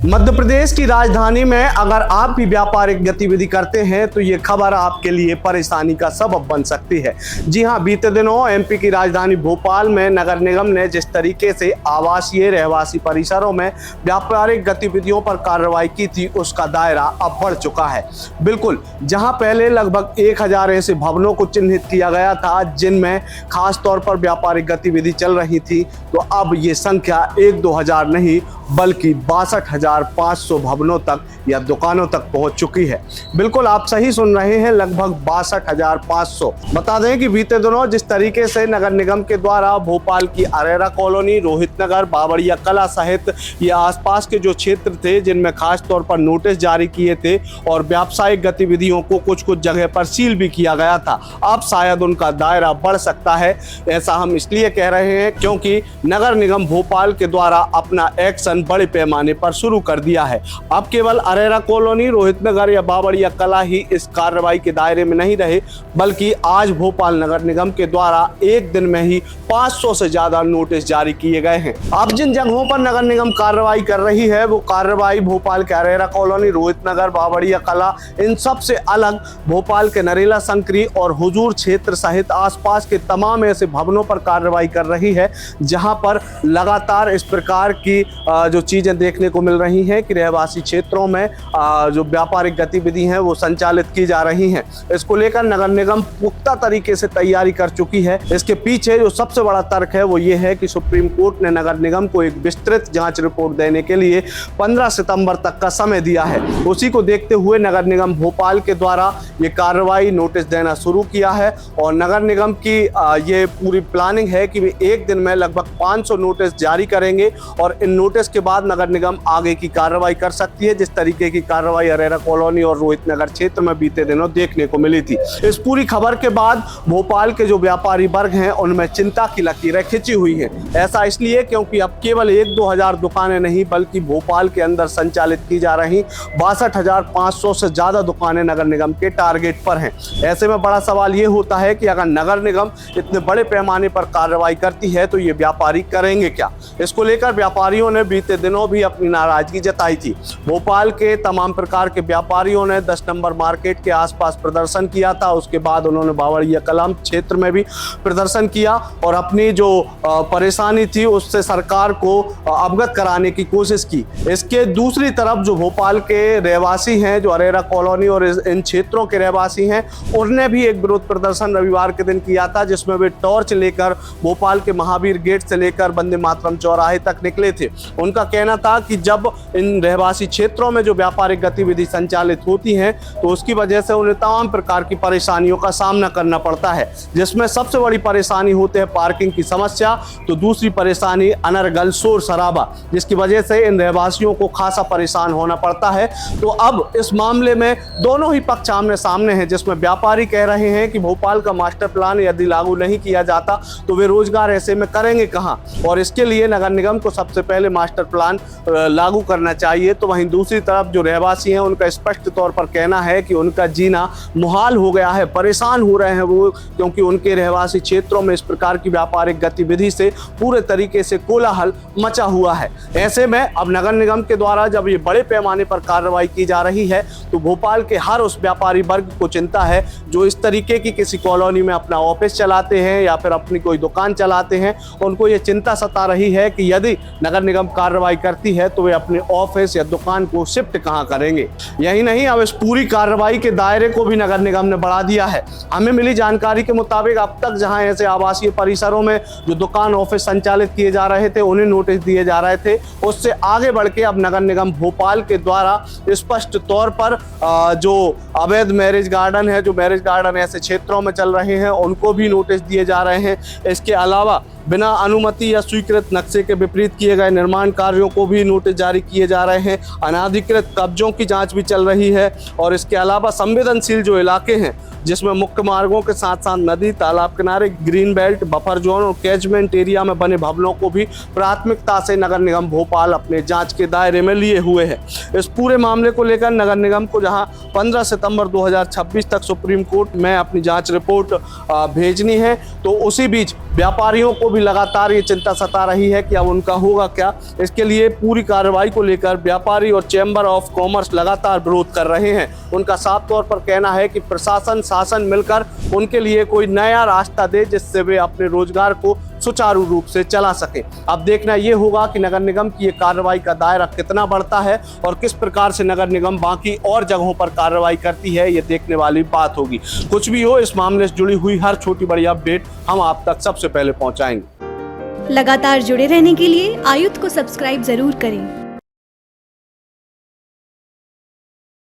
मध्य प्रदेश की राजधानी में अगर आप भी व्यापारिक गतिविधि करते हैं तो ये खबर आपके लिए परेशानी का सबब बन सकती है। जी हां, बीते दिनों एमपी की राजधानी भोपाल में नगर निगम ने जिस तरीके से आवासीय रहवासी परिसरों में व्यापारिक गतिविधियों पर कार्रवाई की थी, उसका दायरा अब बढ़ चुका है। बिल्कुल, जहां पहले लगभग 1000 ऐसे भवनों को चिन्हित किया गया था जिनमें खास तौर पर व्यापारिक गतिविधि चल रही थी, तो अब ये संख्या 1-2 हजार नहीं बल्कि 62,500 भवनों तक या दुकानों तक पहुंच चुकी है। बिल्कुल, आप सही सुन रहे हैं, लगभग 62,500। बता दें कि बीते दिनों जिस तरीके से नगर निगम के द्वारा भोपाल की अरेरा कॉलोनी, रोहित नगर, बावड़िया कला सहित ये आसपास के जो क्षेत्र थे जिनमें खास तौर पर नोटिस जारी किए थे और व्यावसायिक गतिविधियों को कुछ जगह पर सील भी किया गया था, अब शायद उनका दायरा बढ़ सकता है। ऐसा हम इसलिए कह रहे हैं क्योंकि नगर निगम भोपाल के द्वारा अपना एक्शन बड़े पैमाने पर शुरू कर दिया है। अब केवल अरेरा कॉलोनी, रोहित नगर या बावड़िया कला ही इस कार्रवाई के दायरे में नहीं रहे, बल्कि आज भोपाल नगर निगम के द्वारा एक दिन में ही 500 से ज्यादा नोटिस जारी किए गए हैं। अब जिन जगहों पर नगर निगम कार्रवाई कर रही है वो कार्रवाई भोपाल के अरेरा कॉलोनी, रोहित नगर, बावड़िया कला, इन सब से अलग भोपाल के नरेला संकरी और हुजूर क्षेत्र सहित आसपास के तमाम ऐसे भवनों पर कार्रवाई कर रही है जहां पर लगातार इस प्रकार की जो चीजें देखने को मिल रही हैं कि रहवासी क्षेत्रों में जो व्यापारिक गतिविधि हैं वो संचालित की जा रही हैं। इसको लेकर नगर निगम पुख्ता तरीके से तैयारी कर चुकी है। इसके पीछे जो सबसे बड़ा तर्क है वो ये है कि सुप्रीम कोर्ट ने नगर निगम को एक विस्तृत जांच रिपोर्ट देने के लिए 15 सितंबर तक का समय दिया है। उसी को देखते हुए नगर निगम भोपाल के द्वारा ये कार्रवाई नोटिस देना शुरू किया है और नगर निगम की ये पूरी प्लानिंग है कि वे एक दिन में लगभग 500 नोटिस जारी करेंगे और इन नोटिस के बाद नगर निगम आगे की कार्रवाई कर सकती है, जिस तरीके की कार्रवाई अरेरा कॉलोनी और रोहित नगर क्षेत्र में बीते दिनों देखने को मिली थी। इस पूरी खबर के बाद भोपाल के जो व्यापारी वर्ग हैं उनमें चिंता की लकीरें खिंची हुई हैं। ऐसा इसलिए क्योंकि अब केवल 1-2 हजार दुकानें नहीं बल्कि भोपाल के अंदर संचालित की जा रही 62,500 से ज्यादा दुकानें नगर निगम के टारगेट पर हैं। ऐसे में बड़ा सवाल ये होता है कि अगर नगर निगम इतने बड़े पैमाने पर कार्रवाई करती है तो ये व्यापारी करेंगे क्या। इसको लेकर व्यापारियों ने बीते दिनों भी अपनी नाराजगी जताई थी। भोपाल के तमाम प्रकार के व्यापारियों ने 10 नंबर मार्केट के आसपास प्रदर्शन किया था, उसके बाद उन्होंने बावड़िया कला क्षेत्र में भी प्रदर्शन किया और अपनी जो परेशानी थी उससे सरकार को अवगत कराने की कोशिश की। इसके दूसरी तरफ जो भोपाल के रहवासी हैं, जो अरेरा कॉलोनी और इन क्षेत्रों के रहवासी हैं, उन्होंने भी एक विरोध प्रदर्शन रविवार के दिन किया था जिसमें वे टॉर्च लेकर भोपाल के महावीर गेट से लेकर वंदे मातरम चौराहे तक निकले थे। उनका कहना था कि जब इन रहवासी क्षेत्रों में जो व्यापारिक गतिविधि संचालित होती हैं तो उसकी वजह से उन्हें तमाम प्रकार की परेशानियों का सामना करना पड़ता है, जिसमें सबसे बड़ी परेशानी होती है पार्किंग की समस्या, तो दूसरी परेशानी अनर्गल शोर शराबा, जिसकी वजह से इन रहवासियों को खासा परेशान होना पड़ता है। तो अब इस मामले में दोनों ही पक्ष आमने सामने हैं, जिसमें व्यापारी कह रहे हैं कि भोपाल का मास्टर प्लान यदि लागू नहीं किया जाता तो वे रोजगार ऐसे में करेंगे कहाँ, और इसके लिए नगर निगम को सबसे पहले मास्टर प्लान लागू करना चाहिए। तो वहीं दूसरी तरफ जो रहवासी हैं उनका स्पष्ट तौर पर कहना है कि उनका जीना मुहाल हो गया है, परेशान हो रहे हैं वो, क्योंकि उनके रहवासी क्षेत्रों में इस प्रकार की व्यापारिक गतिविधि से पूरे तरीके से कोलाहल मचा हुआ है। ऐसे में अब नगर निगम के द्वारा जब ये बड़े पैमाने पर कार्रवाई की जा रही है तो भोपाल के हर उस व्यापारी वर्ग को चिंता है जो इस तरीके की किसी कॉलोनी में अपना ऑफिस चलाते हैं या फिर अपनी कोई दुकान चलाते हैं। उनको ये चिंता सता रही है कि यदि नगर निगम कार्रवाई करती है तो वे अपने ऑफिस या दुकान को शिफ्ट कहां करेंगे। यही नहीं, अब इस पूरी कार्रवाई के दायरे को भी नगर निगम ने बढ़ा दिया है। हमें मिली जानकारी के मुताबिक अब तक जहां ऐसे आवासीय परिसरों में जो दुकान ऑफिस संचालित किए जा रहे थे उन्हें नोटिस दिए जा रहे थे, उससे आगे बढ़ के अब नगर निगम भोपाल के द्वारा स्पष्ट तौर पर जो अवैध मैरिज गार्डन है, जो मैरिज गार्डन ऐसे क्षेत्रों में चल रहे हैं, उनको भी नोटिस दिए जा रहे हैं। इसके अलावा बिना अनुमति या स्वीकृत नक्शे के विपरीत किए गए निर्माण कार्यों को भी नोटिस जारी किए जा रहे हैं। अनाधिकृत कब्जों की जांच भी चल रही है और इसके अलावा संवेदनशील जो इलाके हैं जिसमें मुख्य मार्गों के साथ साथ नदी, तालाब किनारे, ग्रीन बेल्ट, बफर जोन और कैचमेंट एरिया में बने भवनों को भी प्राथमिकता से नगर निगम भोपाल अपने जांच के दायरे में लिए हुए है। इस पूरे मामले को लेकर नगर निगम को जहां 15 सितंबर 2026 तक सुप्रीम कोर्ट में अपनी जांच रिपोर्ट भेजनी है, तो उसी बीच व्यापारियों को भी लगातार ये चिंता सता रही है कि अब उनका होगा क्या। इसके लिए पूरी कार्रवाई को लेकर व्यापारी और चैम्बर ऑफ कॉमर्स लगातार विरोध कर रहे हैं। उनका साफ तौर पर कहना है कि प्रशासन शासन मिलकर उनके लिए कोई नया रास्ता दे जिससे वे अपने रोजगार को सुचारू रूप से चला सके। अब देखना ये होगा कि नगर निगम की ये कार्रवाई का दायरा कितना बढ़ता है और किस प्रकार से नगर निगम बाकी और जगहों पर कार्रवाई करती है, ये देखने वाली बात होगी। कुछ भी हो, इस मामले से जुड़ी हुई हर छोटी बड़ी अपडेट हम आप तक सबसे पहले पहुंचाएंगे। लगातार जुड़े रहने के लिए आयुक्त को सब्सक्राइब जरूर करें।